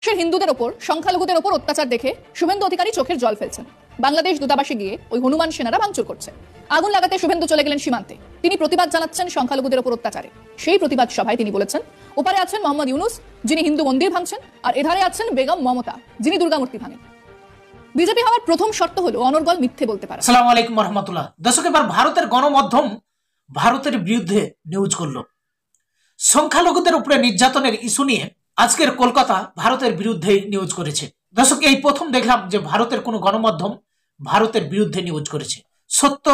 সে হিন্দুদের ওপর সংখ্যালঘুদের ওপর অত্যাচার দেখে শুভেন্দু অধিকারী চোখের জল ফেলছেন। বাংলাদেশ দূতাবাসে গিয়ে ওই হনুমান সেনারা ভাঙচুর করছে। আগুন লাগাতে শুভেন্দু চলে গেলেন সীমান্তে। তিনি প্রতিবাদ জানাচ্ছেন সংখ্যালঘুদের ওপর অত্যাচারে। সেই প্রতিবাদ সভায় তিনি বলেছেন, ওপারে আছেন মোহাম্মদ ইউনুস, যিনি হিন্দু মন্দির ভাঙছেন, আর এধারে আছেন বেগম মমতা, যিনি দুর্গামূর্তি ভাঙেন। বিজেপি হওয়ার প্রথম শর্ত হলো অনর্গল মিথ্যে বলতে পারা। আসসালামু আলাইকুম রহমতুল্লাহ। দর্শক, এবার ভারতের গণমাধ্যম ভারতের বিরুদ্ধে নিউজ করলো। সংখ্যালঘুদের উপরে নির্যাতনের ইস্যু নিয়ে আজকের কলকাতা ভারতের বিরুদ্ধে নিউজ করেছে। দর্শক, এই প্রথম দেখলাম যে ভারতের কোনো গণমাধ্যম ভারতের বিরুদ্ধে নিউজ করেছে। সত্য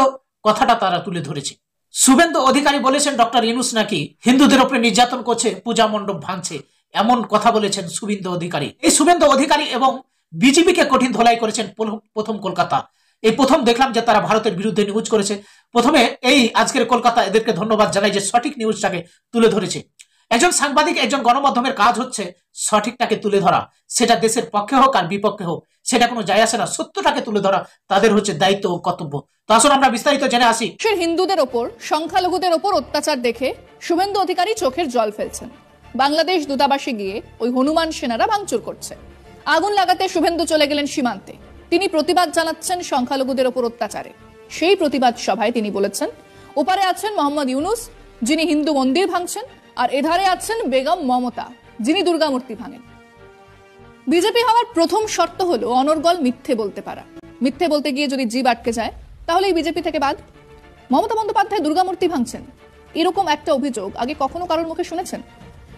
কথাটা তারা তুলে ধরেছে। শুভেন্দু অধিকারী বলেছেন ডক্টর ইউনুস নাকি হিন্দুদের উপরে নির্যাতন করছে, পূজা মণ্ডপ ভাঙছে, এমন কথা বলেছেন শুভেন্দু অধিকারী। এই শুভেন্দু অধিকারী এবং বিজেপিকে কঠিন ধোলাই করেছেন প্রথম কলকাতা। এই প্রথম দেখলাম যে তারা ভারতের বিরুদ্ধে নিউজ করেছে। প্রথমে এই আজকের কলকাতা এদেরকে ধন্যবাদ জানাই যে সঠিক নিউজটাকে তুলে ধরেছে। একজন সাংবাদিক, একজন গণমাধ্যমের কাজ হচ্ছে সঠিকটাকে তুলে ধরা। সেটা দেশের পক্ষে হোক আর বিপক্ষে হোক, সেটা কোনো যায় আসে না। সত্যটাকে তুলে ধরা তাদের হচ্ছে দায়িত্ব ও কর্তব্য। তো আসুন আমরা বিস্তারিত জেনে আসি। হিন্দুদের ওপর সংখ্যালঘুদের ওপর অত্যাচার দেখে শুভেন্দু অধিকারী চোখের জল ফেলছেন। বাংলাদেশ দূতাবাসে গিয়ে ওই হনুমান সেনারা ভাঙচুর করছে। আগুন লাগাতে শুভেন্দু চলে গেলেন সীমান্তে। তিনি প্রতিবাদ জানাচ্ছেন সংখ্যালঘুদের ওপর অত্যাচারে। সেই প্রতিবাদ সভায় তিনি বলেছেন, ওপারে আছেন মোহাম্মদ ইউনুস, যিনি হিন্দু মন্দির ভাঙছেন, আর এধারে আছেন বেগম মমতা, যিনি দুর্গামূর্তি ভাঙেন। বিজেপি হওয়ার প্রথম শর্ত হলো অনর্গল মিথ্যে বলতে পারা। মিথ্যে বলতে গিয়ে যদি জিভ আটকে যায় তাহলে এই বিজেপি থেকে বাদ। মমতা বন্দ্যোপাধ্যায় দুর্গামূর্তি ভাঙছেন, এরকম একটা অভিযোগ আগে কখনো কারোর মুখে শুনেছেন?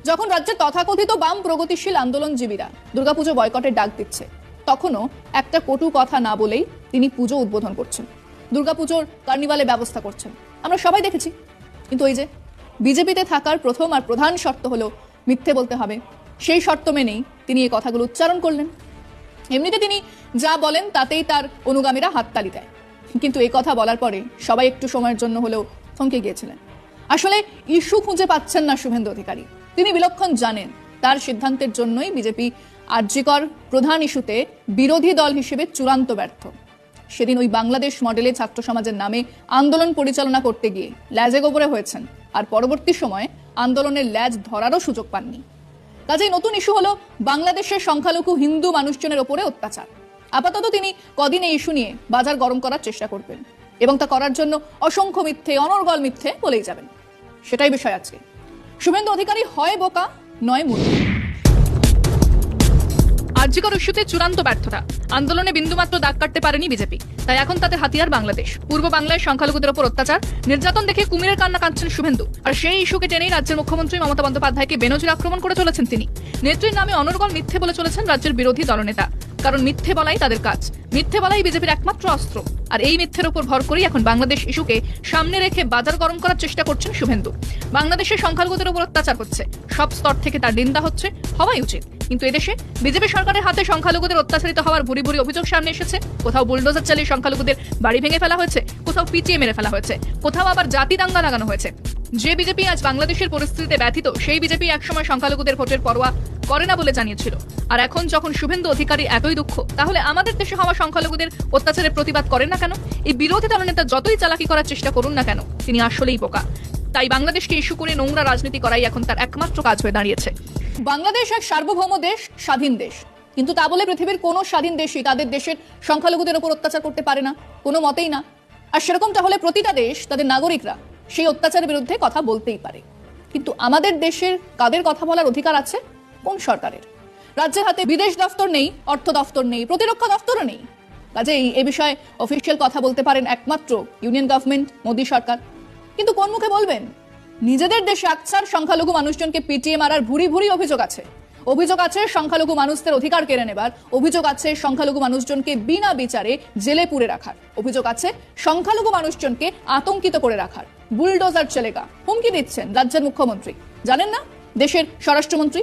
যখন রাজ্যের তথাকথিত বাম প্রগতিশীল আন্দোলনজীবীরা দুর্গাপুজো বয়কটের ডাক দিচ্ছে, তখনও একটা কটু কথা না বলেই তিনি পুজো উদ্বোধন করছেন, দুর্গাপুজোর কার্নিভালে ব্যবস্থা করছেন। আমরা সবাই দেখেছি। কিন্তু ওই যে বিজেপিতে থাকার প্রথম আর প্রধান শর্ত হলো মিথ্যে বলতে হবে। সেই শর্ত মেনেই তিনি এই কথাগুলো উচ্চারণ করলেন। এমনিতে তিনি যা বলেন তাতেই তার অনুগামীরা হাততালি দেয়। কিন্তু এই কথা বলার পরে সবাই একটু সময়ের জন্য হলেও থমকে গিয়েছিলেন। আসলে ইস্যু খুঁজে পাচ্ছেন না শুভেন্দু অধিকারী। তিনি বিলক্ষণ জানেন তার সিদ্ধান্তের জন্যই বিজেপি আরজিকর প্রধান ইস্যুতে বিরোধী দল হিসেবে চূড়ান্ত ব্যর্থ। সেদিন ওই বাংলাদেশ মডেলে ছাত্র সমাজের নামে আন্দোলন পরিচালনা করতে গিয়ে ল্যাজে গোবরে হয়েছেন, আর পরবর্তী সময়ে আন্দোলনের ল্যাজ ধরারও সুযোগ পাননি। কাজেই নতুন ইস্যু হলো বাংলাদেশের সংখ্যালঘু হিন্দু মানুষজনের ওপরে অত্যাচার। আপাতত তিনি কদিন এই ইস্যু নিয়ে বাজার গরম করার চেষ্টা করবেন এবং তা করার জন্য অসংখ্য মিথ্যে, অনর্গল মিথ্যে বলেই যাবেন। সেটাই বিষয় আজকে। শুভেন্দু অধিকারী হয় বোকা নয় মূর্খ। আরজিকর ইস্যুতে চূড়ান্ত ব্যর্থতা। আন্দোলনে বিন্দুমাত্র দাগ কাটতে পারেনি বিজেপি, তাই এখন তাদের হাতিয়ার বাংলাদেশ। পূর্ব বাংলায় সংখ্যালঘুদের ওপর অত্যাচার, নির্যাতন দেখে কুমিরের কান্না কাঁদছেন শুভেন্দু। আর সেই ইস্যুকে টেনেই রাজ্যের মুখ্যমন্ত্রী মমতা বন্দ্যোপাধ্যায়কে বেনজির আক্রমণ করে চলেছেন তিনি। নেত্রীর নামে অনর্গল মিথ্যে বলে চলেছেন রাজ্যের বিরোধী দলনেতা। কারণ মিথ্যে বলাই তাদের কাজ, মিথ্যে বলাই বিজেপির একমাত্র অস্ত্র। আর এই মিথ্যের উপর ভর করেই এখন বাংলাদেশ ইস্যুকে সামনে রেখে বাজার গরম করার চেষ্টা করছেন শুভেন্দু। বাংলাদেশের সংখ্যালঘুদের উপর অত্যাচার হচ্ছে, সব স্তর থেকে তার নিন্দা হচ্ছে, হওয়াই উচিত। কিন্তু এদেশে বিজেপি সরকারের হাতে সংখ্যালঘুদের অত্যাচারিত হওয়ার ভুরি ভুরি অভিযোগ সামনে এসেছে। কোথাও বুলডোজার চালিয়ে সংখ্যালঘুদের বাড়ি ভেঙে ফেলা হয়েছে, কোথাও পিটিয়ে মেরে ফেলা হয়েছে, কোথাও আবার জাতি দাঙ্গা লাগানো হয়েছে। যে বিজেপি আজ বাংলাদেশের পরিস্থিতিতে ব্যথিত, সেই বিজেপি একসময় সংখ্যালঘুদের ভোটের পরোয়া করে না বলে জানিয়েছিল। আর এখন যখন শুভেন্দু অধিকারী এতই দুঃখ, তাহলে আমাদের দেশে হওয়া সংখ্যালঘুদের অত্যাচারের প্রতিবাদ করেন না কেন? এই বিরোধী দলনেতা যতই চালাকি করার চেষ্টা করুন না কেন, তিনি আসলেই বোকা। তাই বাংলাদেশকে ইস্যু করে নোংরা রাজনীতি করাই এখন তার একমাত্র কাজ হয়ে দাঁড়িয়েছে। বাংলাদেশ এক সার্বভৌম দেশ, স্বাধীন দেশ। কিন্তু তা বলে পৃথিবীর কোনো স্বাধীন দেশই তাদের দেশের সংখ্যালঘুদের উপর অত্যাচার করতে পারে না, কোনো মতেই না। আর সেরকমটা হলে প্রতিটা দেশ তাদের নাগরিকরা সেই অত্যাচারের বিরুদ্ধে কথা বলতেই পারে। কিন্তু আমাদের দেশের কাদের কথা বলার অধিকার আছে? কোন সরকারের? রাজ্যের হাতে বিদেশ দফতর নেই, অর্থ দফতর নেই, প্রতিরক্ষা দফতরও নেই। কাজেই এ বিষয়ে অফিসিয়াল কথা বলতে পারেন একমাত্র ইউনিয়ন গভর্নমেন্ট, মোদী সরকার। কিন্তু কোন মুখে বলবেন? নিজেদের দেশে আকছার সংখ্যালঘু মানুষজনকে পিটিয়ে মারার ভুরি ভুরি অভিযোগ আছে। অভিযোগ আছে সংখ্যালঘু মানুষদের অধিকার কেড়ে নেবার, অভিযোগ আছে সংখ্যালঘু মানুষজনকে বিনা বিচারে জেলে পুরে রাখার, অভিযোগ আছে সংখ্যালঘু মানুষজনকে আতঙ্কিত করে রাখার। বুলডোজার চলেগা হুমকি দিচ্ছেন রাজ্যের মুখ্যমন্ত্রী। জানেন না দেশের স্বরাষ্ট্রমন্ত্রী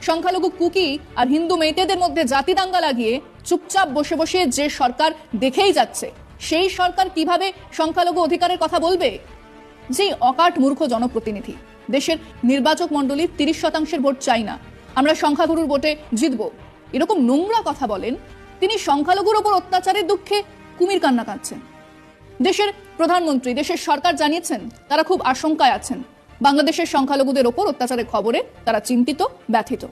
সংখ্যালঘু কুকি আর হিন্দু মেয়েদের মধ্যে জাতি দাঙ্গা লাগিয়ে চুপচাপ বসে বসে যে সরকার দেখেই যাচ্ছে, সেই সরকার কিভাবে সংখ্যালঘু অধিকারের কথা বলবে? যে অকাট মূর্খ জনপ্রতিনিধি দেশের নির্বাচক মণ্ডলীর 30% ভোট চাই না, আমরা সংখ্যাগুরুর ভোটে জিতবো, এরকম নোংরা কথা বলেন, তিনি সংখ্যালঘুর ওপর অত্যাচারের দুঃখে কুমির কান্না কাঁদছেন। দেশের প্রধানমন্ত্রী, দেশের সরকার জানিয়েছেন তারা খুব আশঙ্কায় আছেন। বাংলাদেশের সংখ্যালঘুদের ওপর অত্যাচারের খবরে তারা চিন্তিত, ব্যথিত।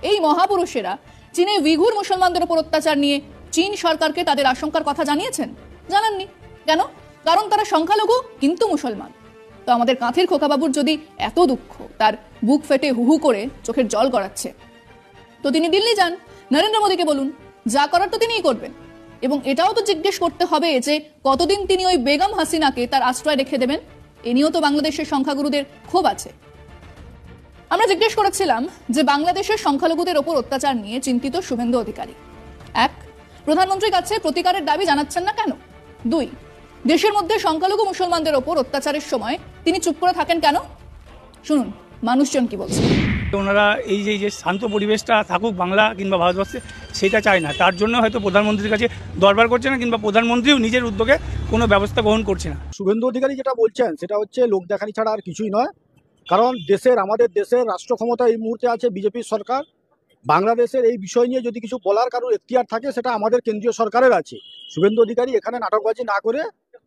এই মহাপুরুষেরা চীনে উইঘুর মুসলমানদের উপর অত্যাচার নিয়ে চীন সরকারকে তাদের আশঙ্কার কথা জানিয়েছেন? জানাননি। কেন? কারণ তারা সংখ্যালঘু কিন্তু মুসলমান। তো আমাদের কাঁথের খোকাবাবুর যদি এত দুঃখ, তার বুক ফেটে হুহু করে চোখের জল গড়াচ্ছে, তো তিনি দিল্লি যান, নরেন্দ্র মোদীকে বলুন, যা করার তো তিনিই করবেন। এবং এটাও তো জিজ্ঞেস করতে হবে যে কতদিন তিনি ওই বেগম হাসিনাকে তার আশ্রয় রেখে দেবেন। এ নিয়েও তো বাংলাদেশের সংখ্যাগুরুদের ক্ষোভ আছে। আমরা জিজ্ঞেস করেছিলাম যে বাংলাদেশের সংখ্যালঘুদের ওপর অত্যাচার নিয়ে চিন্তিত শুভেন্দু অধিকারী, 1, প্রধানমন্ত্রীর কাছে প্রতিকারের দাবি জানাচ্ছেন না কেন? 2, দেশের মধ্যে সংখ্যালঘু মুসলমানদের ওপর অত্যাচারের সময় তিনি চুপ করে থাকেন কেন? শুনুন মানুষজন কি বলছে। ওনারা এই যে শান্ত পরিবেশটা থাকুক বাংলা কিংবা ভারতবর্ষে, সেটা চায় না। তার জন্য হয়তো প্রধানমন্ত্রীর কাছে দরবার করছে না, কিংবা প্রধানমন্ত্রীও নিজের উদ্যোগে কোনো ব্যবস্থা গ্রহণ করছে না। শুভেন্দু অধিকারী যেটা বলছেন সেটা হচ্ছে লোক দেখানি ছাড়া আর কিছুই নয়। কারণ আমাদের দেশের রাষ্ট্র ক্ষমতা এই মুহূর্তে আছে বিজেপির সরকার। বাংলাদেশের এই বিষয় নিয়ে যদি কিছু বলার কারোর এখতিয়ার থাকে সেটা আমাদের কেন্দ্রীয় সরকারের আছে। শুভেন্দু অধিকারী এখানে নাটকবাজি না করে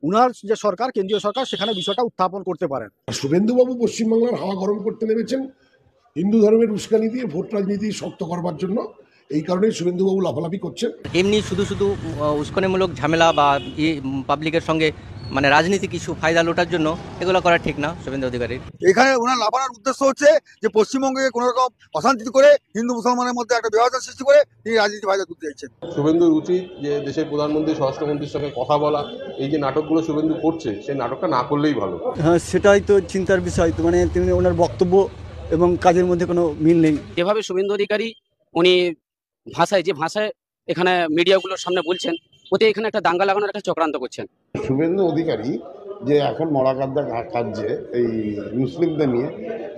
উনার যে সরকার, কেন্দ্রীয় সরকার, সেখানে বিষয়টা উত্থাপন করতে পারেন। শুভেন্দুবাবু পশ্চিমবাংলার হাওয়া গরম করতে নেমেছেন হিন্দু ধর্মের উস্কানি দিয়ে ভোট রাজনীতি শক্ত করবার জন্য। এই কারণে শুভেন্দুবাবু লাফালাফি করছেন। এমনি শুধু উস্কানিমূলক ঝামেলা বা পাবলিকের সঙ্গে মানে রাজনীতি কিছু ফায়দা লোটার জন্য এগুলো করা ঠিক না শুভেন্দু অধিকারীর। এখানে ওনার লাফানোর উদ্দেশ্য হচ্ছে যে পশ্চিমবঙ্গে কোনো রকম অশান্তি করে হিন্দু মুসলমানের মধ্যে একটা বিভাজন সৃষ্টি করে তিনি রাজনীতি ফায়দা তুলতে চাইছেন। শুভেন্দুর উচিত যে দেশের প্রধানমন্ত্রী, স্বরাষ্ট্রমন্ত্রীর সঙ্গে কথা বলা। এই যে নাটকগুলো শুভেন্দু করছে, সেই নাটকটা না করলেই ভালো। হ্যাঁ, সেটাই তো চিন্তার বিষয়। তো মানে তিনি ওনার বক্তব্য এবং কাজের মধ্যে কোনো মিল নেই। যেভাবে শুভেন্দু অধিকারী উনি যে ভাষায় এখানে মিডিয়াগুলোর সামনে বলছেন, ওতে এখানে একটা দাঙ্গা লাগানোর একটা চক্রান্ত করছেন। শুভেন্দু অধিকারী যে এখন মরাকাদ্দা কাজে এই মুসলিমদের নিয়ে,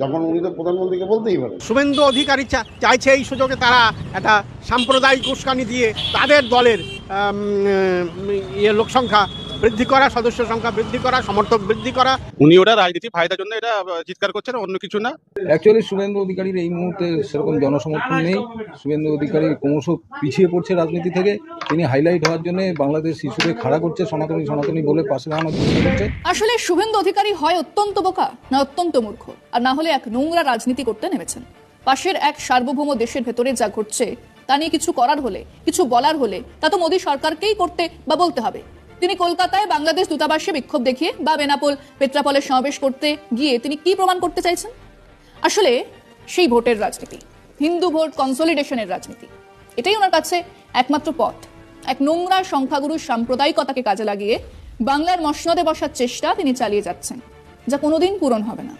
যখন উনি তো প্রধানমন্ত্রীকে বলতেই পারেন। শুভেন্দু অধিকারী চাইছে এই সুযোগে তারা একটা সাম্প্রদায়িক উস্কানি দিয়ে তাদের দলের লোক সংখ্যা বৃদ্ধি করা, সদস্য সংখ্যা বৃদ্ধি করা, সমর্থক বৃদ্ধি করা। উনি ওটা রাজনীতি ফায়দার জন্য এটা চিৎকার করছেন, অন্য কিছু না। অ্যাকচুয়ালি শুভেন্দু অধিকারীর এই মুহূর্তে সেরকম জনসমর্থন নেই। শুভেন্দু অধিকারী ক্রমশ পিছিয়ে পড়ছে রাজনীতি থেকে। তিনি হাইলাইট হওয়ার জন্য বাংলাদেশ ইস্যুতে খাড়া করছে, সনাতনী বলে পাশে দাঁড়ানোর চেষ্টা করছে। আসলে শুভেন্দু অধিকারী হয় অত্যন্ত বোকা, না অত্যন্ত মূর্খ, আর না হলে এক নোংরা রাজনীতি করতে নেমেছেন। পাশের এক সার্বভৌম দেশের ভেতরে যা ঘটছে তা নিয়ে কিছু করার হলে, কিছু বলার হলে তা তো মোদী সরকারকেই করতে বা বলতে হবে। তিনি কলকাতায় বাংলাদেশ দূতাবাসে বিক্ষোভ দেখিয়ে বা বেনাপোল পেট্রাপোলে সমাবেশ করতে গিয়ে তিনি কি প্রমাণ করতে চাইছেন? আসলে সেই ভোটের রাজনীতি, হিন্দু ভোট কনসলিডেশনের রাজনীতি, এটাই ওনার কাছে একমাত্র পথ। এক নোংরা সংখ্যাগুরু সাম্প্রদায়িকতাকে কাজে লাগিয়ে বাংলার মসনদে বসার চেষ্টা তিনি চালিয়ে যাচ্ছেন, যা কোনোদিন পূরণ হবে না।